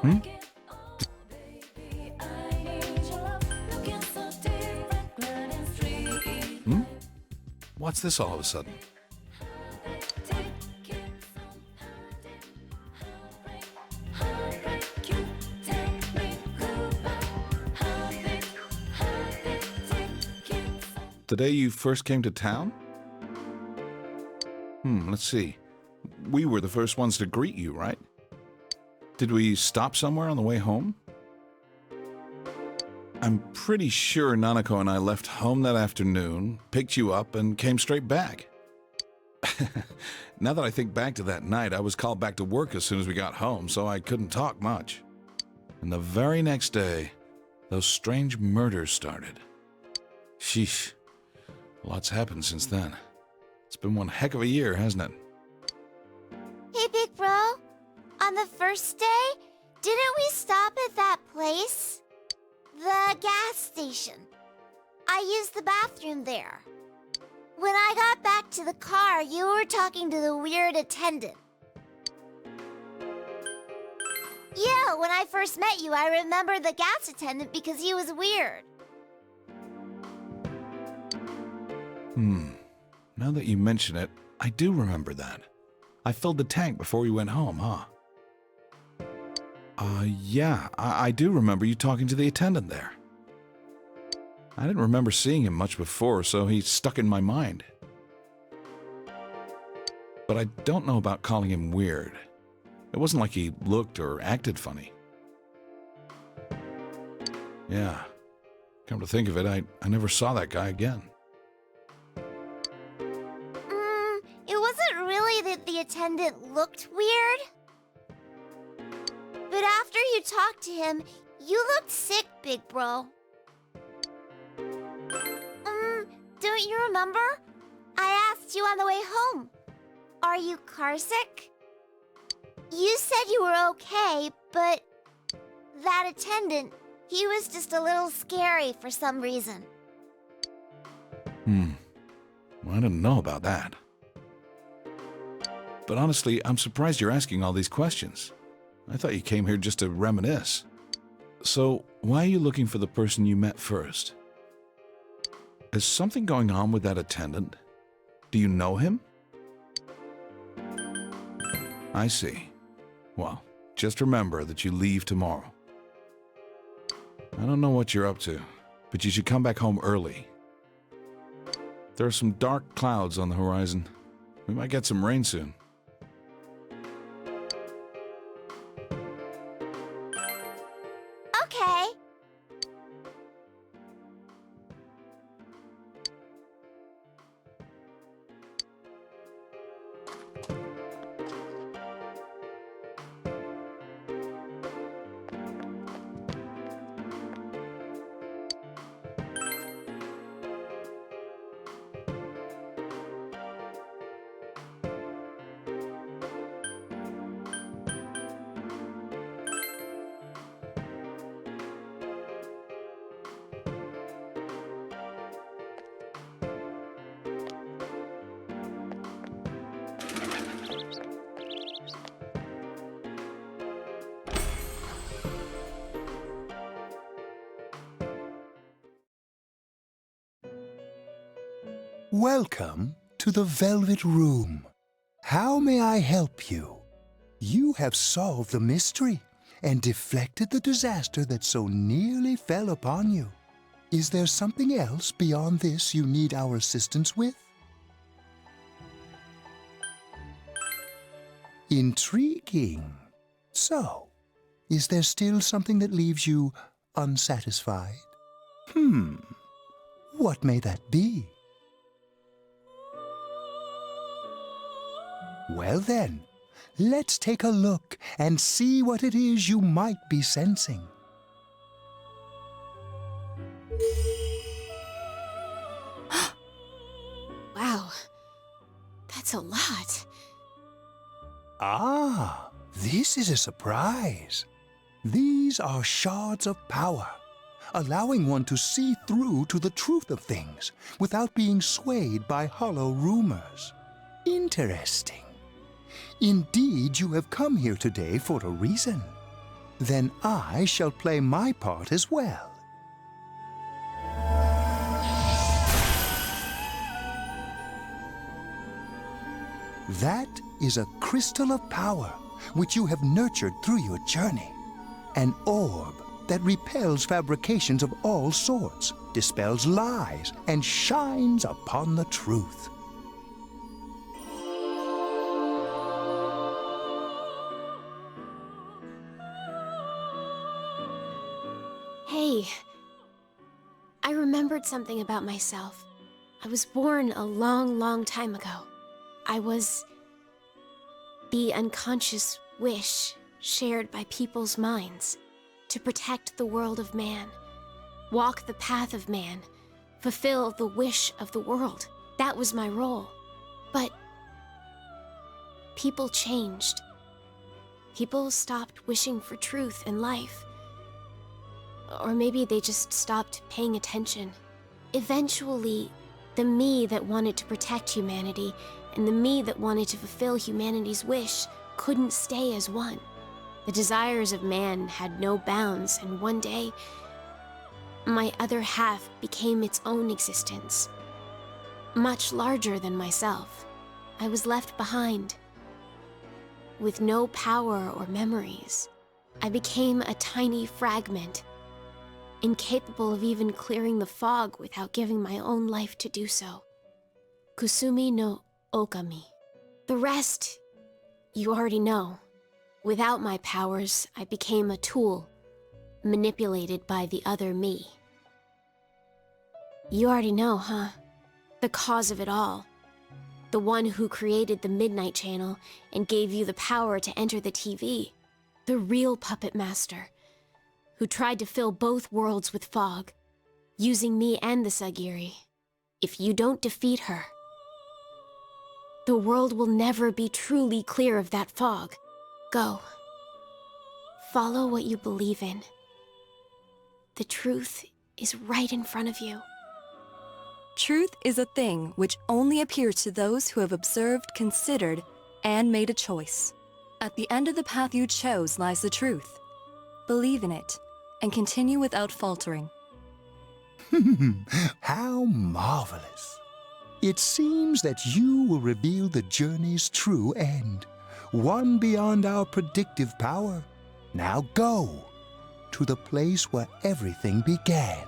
Hmm? Hmm? What's this all of a sudden? The day you first came to town? Let's see. We were the first ones to greet you, right? Did we stop somewhere on the way home? I'm pretty sure Nanako and I left home that afternoon, picked you up, and came straight back. Now that I think back to that night, I was called back to work as soon as we got home, so I couldn't talk much. And the very next day, those strange murders started. Sheesh. Lots happened since then. It's been one heck of a year, hasn't it? Hey, big bro. On the first day, didn't we stop at that place? The gas station. I used the bathroom there. When I got back to the car, you were talking to the weird attendant. Yeah, when I first met you, I remember the gas attendant because he was weird. Now that you mention it, I do remember that. I filled the tank before we went home, huh? Yeah, I do remember you talking to the attendant there. I didn't remember seeing him much before, so he stuck in my mind. But I don't know about calling him weird. It wasn't like he looked or acted funny. Yeah, come to think of it, I never saw that guy again. It wasn't really that the attendant looked weird. But after you talked to him, you looked sick, big bro. Don't you remember? I asked you on the way home. Are you carsick? You said you were okay, but that attendant, he was just a little scary for some reason. Well, I didn't know about that. But honestly, I'm surprised you're asking all these questions. I thought you came here just to reminisce. So, why are you looking for the person you met first? Is something going on with that attendant? Do you know him? I see. Well, just remember that you leave tomorrow. I don't know what you're up to, but you should come back home early. There are some dark clouds on the horizon. We might get some rain soon. Okay. Welcome to the Velvet Room. How may I help you? You have solved the mystery and deflected the disaster that so nearly fell upon you. Is there something else beyond this you need our assistance with? Intriguing. So, is there still something that leaves you unsatisfied? What may that be? Well then, let's take a look and see what it is you might be sensing. Wow, that's a lot. Ah, this is a surprise. These are shards of power, allowing one to see through to the truth of things without being swayed by hollow rumors. Interesting. Indeed, you have come here today for a reason. then I shall play my part as well. That is a crystal of power which you have nurtured through your journey. An orb that repels fabrications of all sorts, dispels lies, and shines upon the truth. Hey, I remembered something about myself. I was born a long, long time ago. I was the unconscious wish shared by people's minds to protect the world of man, walk the path of man, fulfill the wish of the world. That was my role. But people changed. People stopped wishing for truth in life. Or maybe they just stopped paying attention. Eventually, the me that wanted to protect humanity and the me that wanted to fulfill humanity's wish couldn't stay as one. The desires of man had no bounds, and one day, my other half became its own existence, much larger than myself. I was left behind, with no power or memories. I became a tiny fragment, incapable of even clearing the fog without giving my own life to do so. Kusumi no Okami. The rest, you already know. Without my powers, I became a tool, manipulated by the other me. You already know, huh? The cause of it all. The one who created the Midnight Channel and gave you the power to enter the TV. The real puppet master, who tried to fill both worlds with fog, using me and the Sagiri. If you don't defeat her, the world will never be truly clear of that fog. Go. Follow what you believe in. The truth is right in front of you. Truth is a thing which only appears to those who have observed, considered, and made a choice. At the end of the path you chose lies the truth. Believe in it, and continue without faltering. How marvelous! It seems that you will reveal the journey's true end, one beyond our predictive power. Now go to the place where everything began.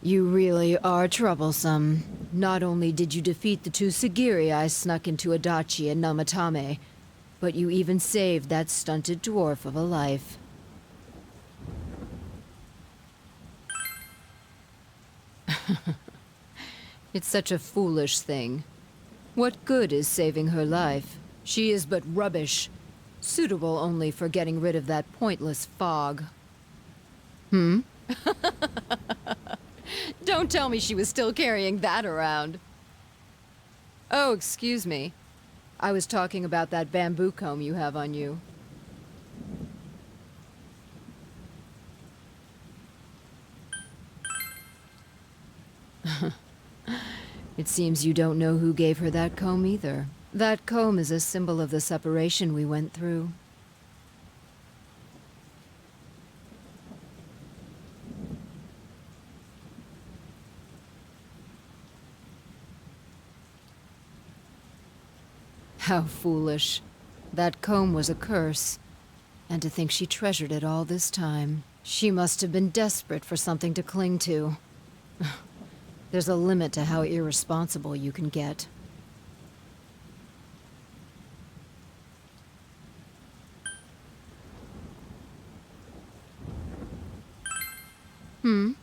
You really are troublesome. Not only did you defeat the two Sagiri I snuck into Adachi and Namatame, but you even saved that stunted dwarf of a life. It's such a foolish thing. What good is saving her life? She is but rubbish, suitable only for getting rid of that pointless fog. Hmm? Don't tell me she was still carrying that around. Oh, excuse me. I was talking about that bamboo comb you have on you. It seems you don't know who gave her that comb either. That comb is a symbol of the separation we went through. How foolish. That comb was a curse. And to think she treasured it all this time. She must have been desperate for something to cling to. There's a limit to how irresponsible you can get. Hmm?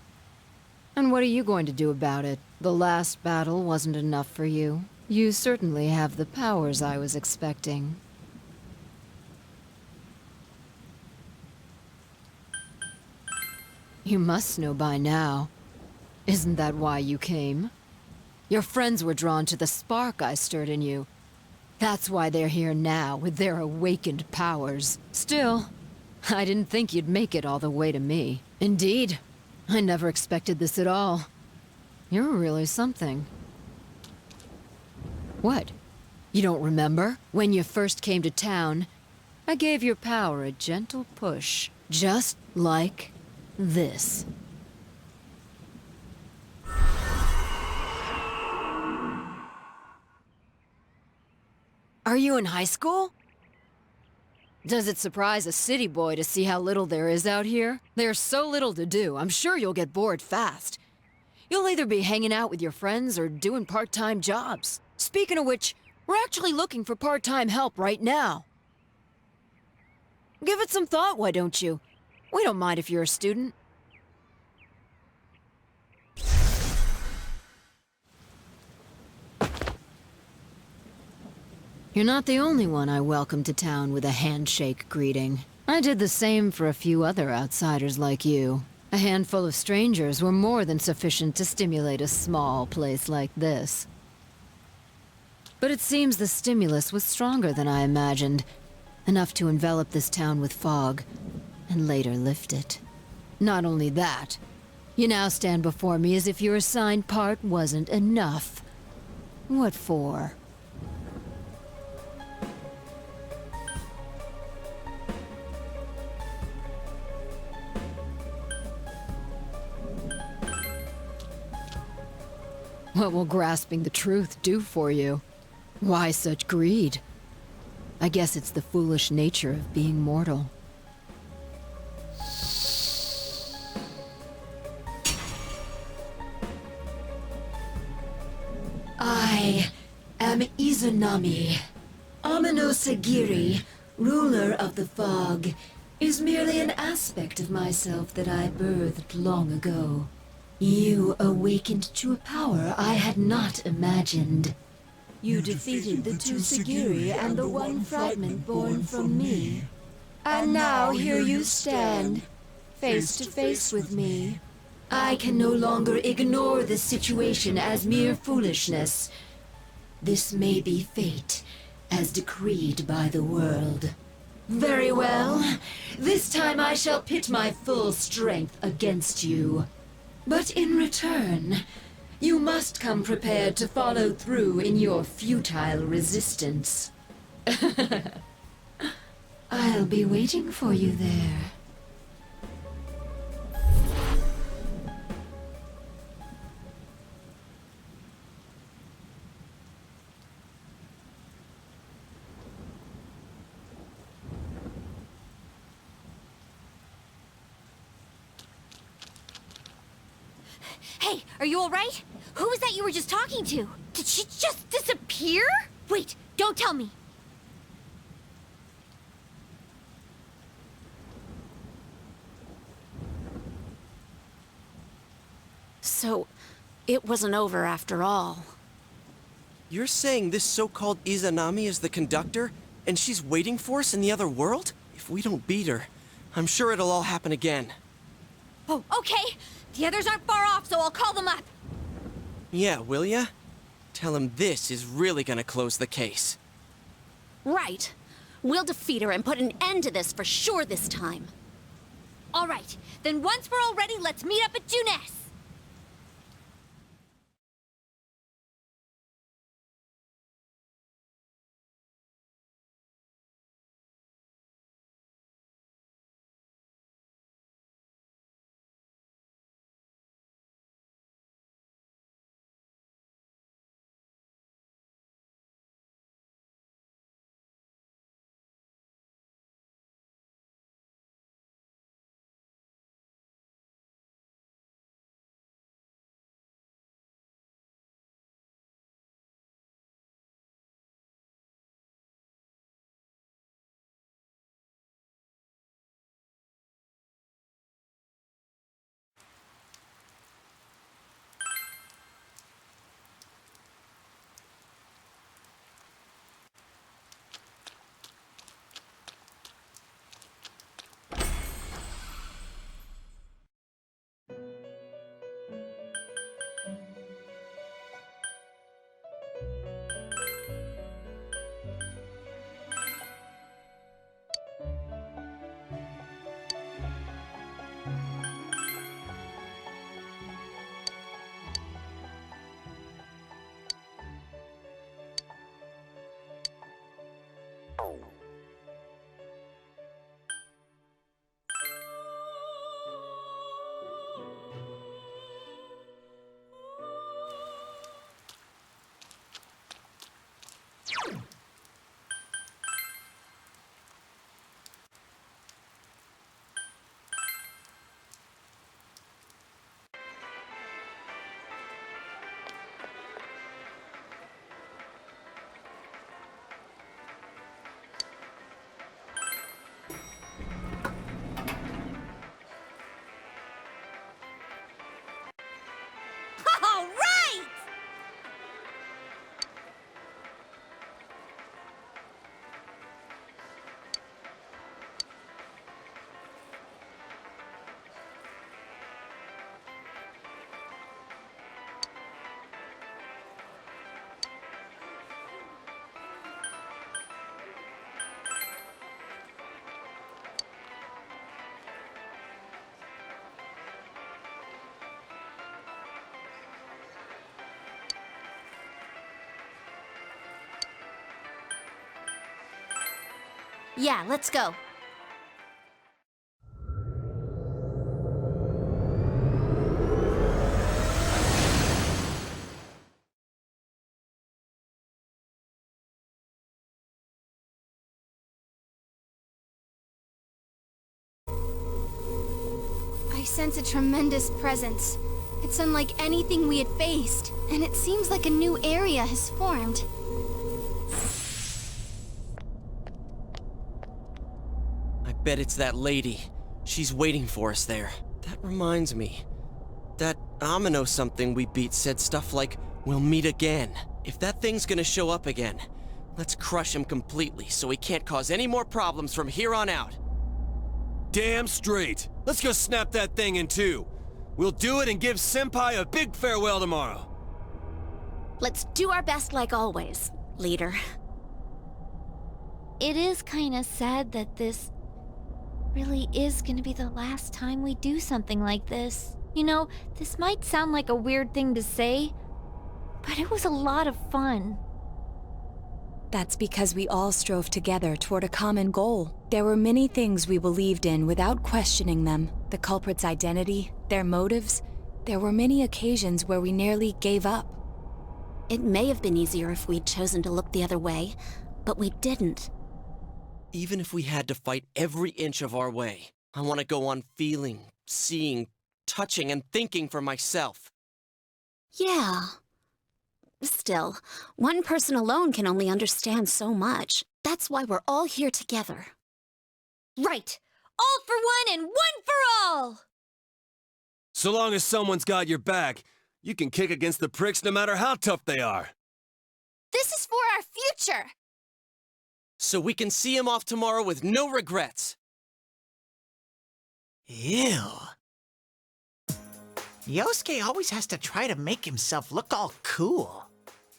And what are you going to do about it? The last battle wasn't enough for you. You certainly have the powers I was expecting. You must know by now. Isn't that why you came? Your friends were drawn to the spark I stirred in you. That's why they're here now, with their awakened powers. Still, I didn't think you'd make it all the way to me. Indeed, I never expected this at all. You're really something. What? You don't remember? When you first came to town, I gave your power a gentle push. Just like this. Are you in high school? Does it surprise a city boy to see how little there is out here? There's so little to do, I'm sure you'll get bored fast. You'll either be hanging out with your friends or doing part-time jobs. Speaking of which, we're actually looking for part-time help right now. Give it some thought, why don't you? We don't mind if you're a student. You're not the only one I welcomed to town with a handshake greeting. I did the same for a few other outsiders like you. A handful of strangers were more than sufficient to stimulate a small place like this. But it seems the stimulus was stronger than I imagined. Enough to envelop this town with fog, and later lift it. Not only that, you now stand before me as if your assigned part wasn't enough. What for? What will grasping the truth do for you? Why such greed? I guess it's the foolish nature of being mortal. I am Izanami. Amino Sagiri, ruler of the fog, is merely an aspect of myself that I birthed long ago. You awakened to a power I had not imagined. You defeated the two Sagiri and the one fragment born from me. And now here you stand, face to face with me. I can no longer ignore this situation as mere foolishness. This may be fate, as decreed by the world. Very well. This time I shall pit my full strength against you. But in return, you must come prepared to follow through in your futile resistance. I'll be waiting for you there. Hey, are you alright? Who was that you were just talking to? Did she just disappear? Wait, don't tell me. So, it wasn't over after all. You're saying this so-called Izanami is the conductor, and she's waiting for us in the other world? If we don't beat her, I'm sure it'll all happen again. Oh, okay. The others aren't far off, so I'll call them up. Yeah, will ya? Tell him this is really gonna close the case. Right. We'll defeat her and put an end to this for sure this time. Alright, then once we're all ready, let's meet up at Junes. Yeah, let's go. I sense a tremendous presence. It's unlike anything we had faced, and it seems like a new area has formed. I bet it's that lady. She's waiting for us there. That reminds me. That Amino something we beat said stuff like, "We'll meet again." If that thing's gonna show up again, let's crush him completely so he can't cause any more problems from here on out. Damn straight. Let's go snap that thing in two. We'll do it and give Senpai a big farewell tomorrow. Let's do our best like always, leader. It is kinda sad that this really is gonna be the last time we do something like this. You know, this might sound like a weird thing to say, but it was a lot of fun. That's because we all strove together toward a common goal. There were many things we believed in without questioning them. The culprit's identity, their motives. There were many occasions where we nearly gave up. It may have been easier if we'd chosen to look the other way, but we didn't. Even if we had to fight every inch of our way, I want to go on feeling, seeing, touching and thinking for myself. Yeah. Still, one person alone can only understand so much. That's why we're all here together. Right! All for one and one for all! So long as someone's got your back, you can kick against the pricks no matter how tough they are. This is for our future! So we can see him off tomorrow with no regrets. Ew. Yosuke always has to try to make himself look all cool.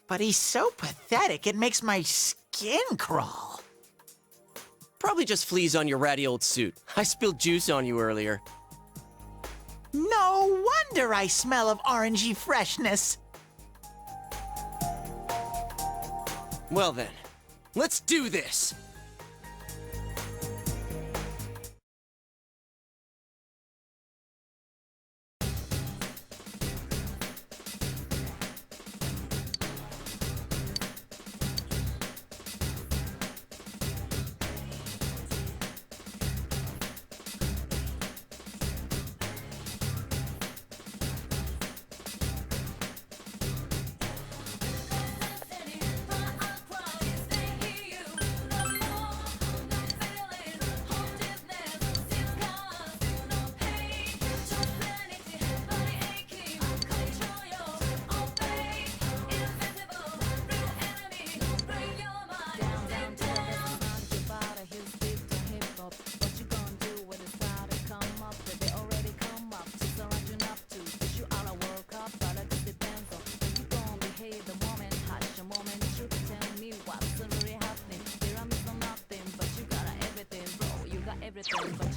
But he's so pathetic, it makes my skin crawl. Probably just fleas on your ratty old suit. I spilled juice on you earlier. No wonder I smell of orangey freshness. Well then, let's do this! Everything, but